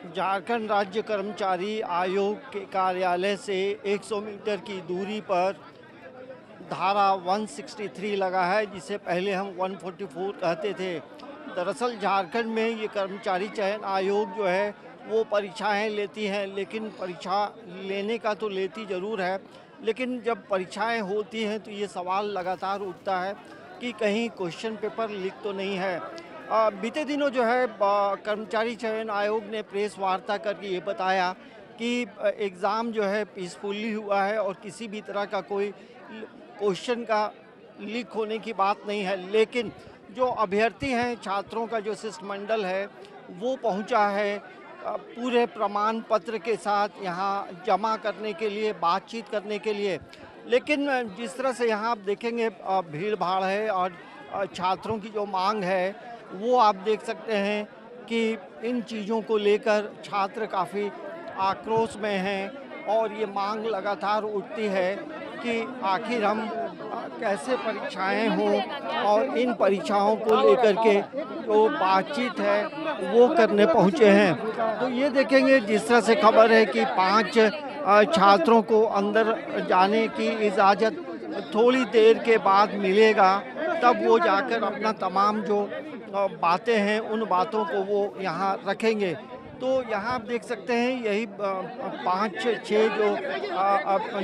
झारखंड राज्य कर्मचारी आयोग के कार्यालय से 100 मीटर की दूरी पर धारा 163 लगा है, जिसे पहले हम 144 कहते थे। दरअसल झारखंड में ये कर्मचारी चयन आयोग जो है वो परीक्षाएं लेती हैं, लेकिन परीक्षा लेने का तो लेती ज़रूर है, लेकिन जब परीक्षाएं होती हैं तो ये सवाल लगातार उठता है कि कहीं क्वेश्चन पेपर लीक तो नहीं है। बीते दिनों जो है कर्मचारी चयन आयोग ने प्रेस वार्ता करके ये बताया कि एग्ज़ाम जो है पीसफुली हुआ है और किसी भी तरह का कोई क्वेश्चन का लीक होने की बात नहीं है। लेकिन जो अभ्यर्थी हैं, छात्रों का जो शिष्टमंडल है वो पहुंचा है पूरे प्रमाण पत्र के साथ यहाँ जमा करने के लिए, बातचीत करने के लिए। लेकिन जिस तरह से यहाँ आप देखेंगे भीड़ भाड़ है और छात्रों की जो मांग है वो आप देख सकते हैं कि इन चीज़ों को लेकर छात्र काफ़ी आक्रोश में हैं और ये मांग लगातार उठती है कि आखिर हम कैसे परीक्षाएं हों और इन परीक्षाओं को लेकर के जो बातचीत है वो करने पहुंचे हैं। तो ये देखेंगे जिस तरह से खबर है कि 5 छात्रों को अंदर जाने की इजाज़त थोड़ी देर के बाद मिलेगा, तब वो जाकर अपना तमाम जो बातें हैं उन बातों को वो यहाँ रखेंगे। तो यहाँ आप देख सकते हैं यही 5-6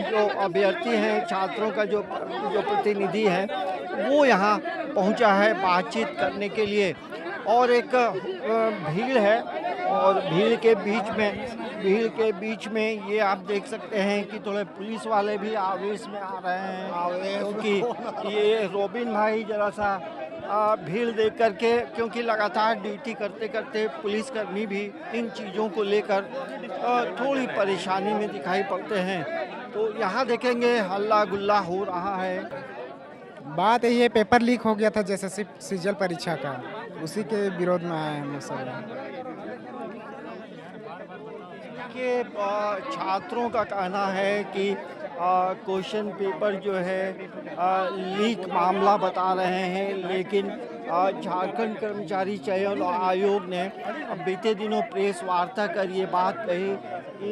जो अभ्यर्थी हैं, छात्रों का जो प्रतिनिधि है वो यहाँ पहुँचा है बातचीत करने के लिए। और एक भीड़ है और भीड़ के बीच में ये आप देख सकते हैं कि थोड़े पुलिस वाले भी आवेश में आ रहे हैं, क्योंकि ये रोबिन भाई जरा सा भीड़ देख करके, क्योंकि लगातार ड्यूटी करते करते पुलिसकर्मी भी इन चीज़ों को लेकर थोड़ी परेशानी में दिखाई पड़ते हैं। तो यहाँ देखेंगे हल्ला गुल्ला हो रहा है। बात यही है, पेपर लीक हो गया था जैसे सीजीएल परीक्षा का, उसी के विरोध में आए हम लोग सब। कि छात्रों का कहना है कि क्वेश्चन पेपर जो है लीक मामला बता रहे हैं, लेकिन झारखंड कर्मचारी चयन आयोग ने बीते दिनों प्रेस वार्ता कर ये बात कही कि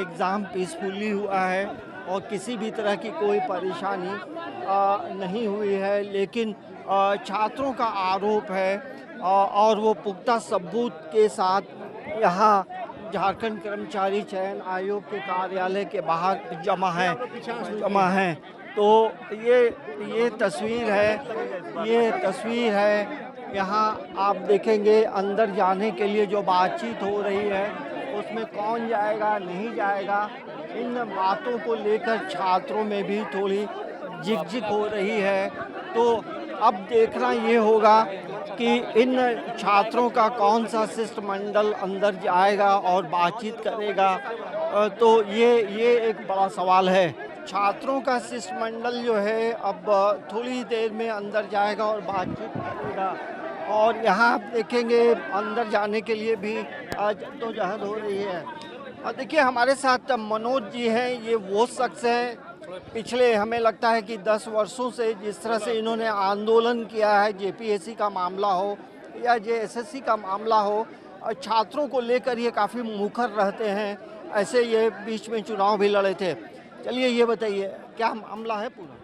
एग्ज़ाम पीसफुली हुआ है और किसी भी तरह की कोई परेशानी नहीं हुई है। लेकिन छात्रों का आरोप है और वो पुख्ता सबूत के साथ यहाँ झारखंड कर्मचारी चयन आयोग के कार्यालय के बाहर जमा है। तो ये तस्वीर है। यहाँ आप देखेंगे अंदर जाने के लिए जो बातचीत हो रही है उसमें कौन जाएगा नहीं जाएगा, इन बातों को लेकर छात्रों में भी थोड़ी झिकझिक हो रही है। तो अब देखना ये होगा कि इन छात्रों का कौन सा शिष्टमंडल अंदर जाएगा और बातचीत करेगा। तो ये एक बड़ा सवाल है। छात्रों का शिष्टमंडल जो है अब थोड़ी देर में अंदर जाएगा और बातचीत करेगा। और यहाँ आप देखेंगे अंदर जाने के लिए भी जद्दोजहद हो रही है। और देखिए हमारे साथ मनोज जी हैं, ये वो शख्स हैं पिछले हमें लगता है कि 10 वर्षों से जिस तरह से इन्होंने आंदोलन किया है, जेपीएससी का मामला हो या जेएसएससी का मामला हो, छात्रों को लेकर ये काफ़ी मुखर रहते हैं। ऐसे ये बीच में चुनाव भी लड़े थे। चलिए ये बताइए क्या मामला है पूरा?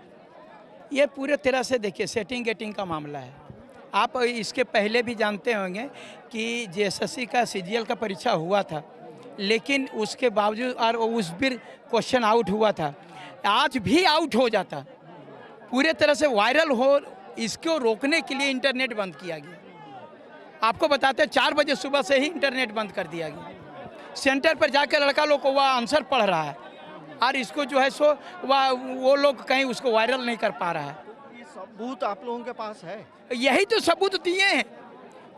ये पूरे तरह से देखिए सेटिंग गेटिंग का मामला है। आप इसके पहले भी जानते होंगे कि जेएसएससी का सीजीएल का परीक्षा हुआ था, लेकिन उसके बावजूद और उस भी क्वेश्चन आउट हुआ था, आज भी आउट हो जाता, पूरे तरह से वायरल हो। इसको रोकने के लिए इंटरनेट बंद किया गया। आपको बताते हैं 4 बजे सुबह से ही इंटरनेट बंद कर दिया गया। सेंटर पर जाकर लड़का लोग को वह आंसर पढ़ रहा है और इसको जो है सो वो लोग कहीं उसको वायरल नहीं कर पा रहा है। ये सबूत आप लोगों के पास है? यही तो सबूत दिए हैं।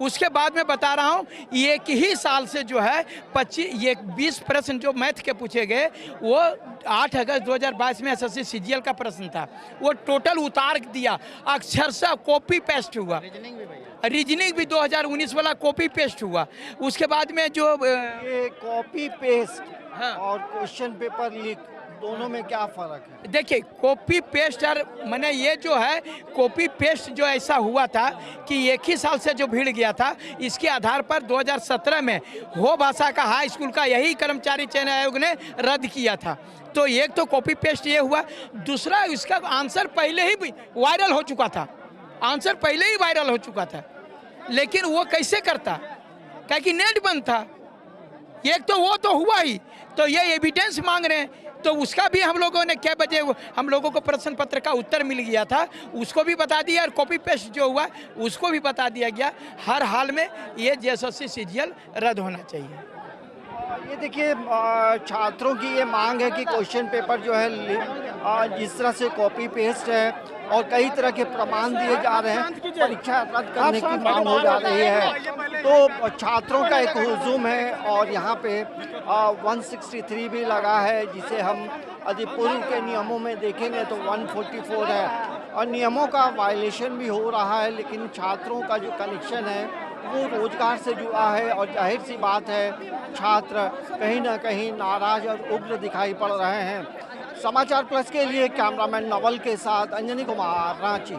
उसके बाद में बता रहा हूँ, एक ही साल से जो है 20 प्रश्न जो मैथ के पूछे गए वो 8 अगस्त 2022 में एसएससी सीजीएल का प्रश्न था, वो टोटल उतार दिया, अक्षरशः कॉपी पेस्ट हुआ। रीजनिंग भी 2019 वाला कॉपी पेस्ट हुआ। उसके बाद में जो ये कॉपी पेस्ट हाँ। और क्वेश्चन पेपर लीक दोनों में क्या फ़र्क है? देखिए कॉपी पेस्ट और मैंने ये जो है कॉपी पेस्ट जो ऐसा हुआ था कि एक ही साल से जो भीड़ गया था, इसके आधार पर 2017 में हो भाषा का हाई स्कूल का यही कर्मचारी चयन आयोग ने रद्द किया था। तो एक तो कॉपी पेस्ट ये हुआ, दूसरा इसका आंसर पहले ही वायरल हो चुका था, आंसर पहले ही वायरल हो चुका था, लेकिन वो कैसे करता, क्या कि नेट बंद था। एक तो वो तो हुआ ही, तो ये एविडेंस मांग रहे हैं, तो उसका भी हम लोगों ने क्या बजे हम लोगों को प्रश्न पत्र का उत्तर मिल गया था, उसको भी बता दिया, और कॉपी पेस्ट जो हुआ उसको भी बता दिया गया। हर हाल में ये जेएसएससी सीजीएल रद्द होना चाहिए। ये देखिए छात्रों की ये मांग है कि क्वेश्चन पेपर जो है जिस तरह से कॉपी पेस्ट है और कई तरह के प्रमाण दिए जा रहे हैं, परीक्षा रद्द करने की मांग हो जा रही है। तो छात्रों का एक हुजूम है और यहाँ पे 163 भी लगा है, जिसे हम यदि पूर्व के नियमों में देखेंगे तो 144 है और नियमों का वायलेशन भी हो रहा है। लेकिन छात्रों का जो कनेक्शन है वो रोजगार से जुड़ा है और जाहिर सी बात है छात्र कहीं ना कहीं नाराज और उग्र दिखाई पड़ रहे हैं। समाचार प्लस के लिए कैमरामैन नवल के साथ अंजनी कुमार, रांची।